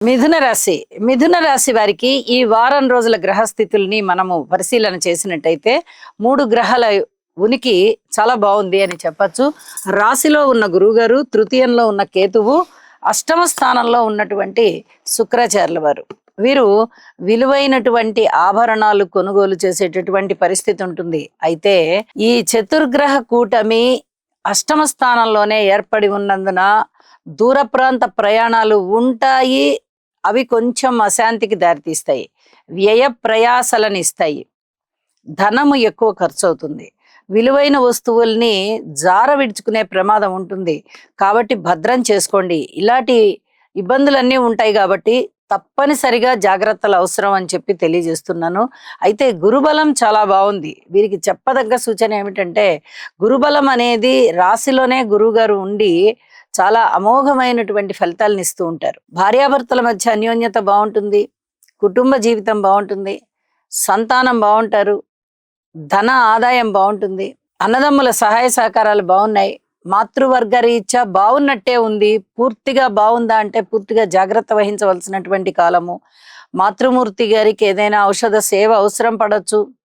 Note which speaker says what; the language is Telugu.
Speaker 1: మిథున రాశి మిథున రాశి వారికి ఈ వారం రోజుల గ్రహస్థితుల్ని మనము పరిశీలన చేసినట్టయితే మూడు గ్రహాల ఉనికి చాలా బాగుంది అని చెప్పచ్చు. రాశిలో ఉన్న గురువుగారు, తృతీయంలో ఉన్న కేతువు, అష్టమ స్థానంలో ఉన్నటువంటి శుక్రాచార్యుల వారు. వీరు విలువైనటువంటి ఆభరణాలు కొనుగోలు చేసేటటువంటి పరిస్థితి ఉంటుంది. అయితే ఈ చతుర్గ్రహ కూటమి అష్టమ స్థానంలోనే ఏర్పడి ఉన్నందున దూర ప్రాంత ప్రయాణాలు ఉంటాయి. అవి కొంచెం అశాంతికి దారితీస్తాయి, వ్యయ ప్రయాసలను ఇస్తాయి, ధనము ఎక్కువ ఖర్చు అవుతుంది, విలువైన వస్తువుల్ని జార విడుచుకునే ప్రమాదం ఉంటుంది. కాబట్టి భద్రం చేసుకోండి. ఇలాంటి ఇబ్బందులన్నీ ఉంటాయి కాబట్టి తప్పనిసరిగా జాగ్రత్తలు అవసరం అని చెప్పి తెలియజేస్తున్నాను. అయితే గురుబలం చాలా బాగుంది. వీరికి చెప్పదగ్గ సూచన ఏమిటంటే, గురుబలం అనేది రాశిలోనే గురువుగారు ఉండి చాలా అమోఘమైనటువంటి ఫలితాలను ఇస్తూ ఉంటారు. భార్యాభర్తల మధ్య అన్యోన్యత బాగుంటుంది, కుటుంబ జీవితం బాగుంటుంది, సంతానం బాగుంటారు, ధన ఆదాయం బాగుంటుంది, అన్నదమ్ముల సహాయ సహకారాలు బాగున్నాయి, మాతృవర్గ రీత్యా బాగున్నట్టే ఉంది. పూర్తిగా బాగుందా అంటే పూర్తిగా జాగ్రత్త వహించవలసినటువంటి కాలము. మాతృమూర్తి గారికి ఏదైనా ఔషధ సేవ అవసరం పడవచ్చు.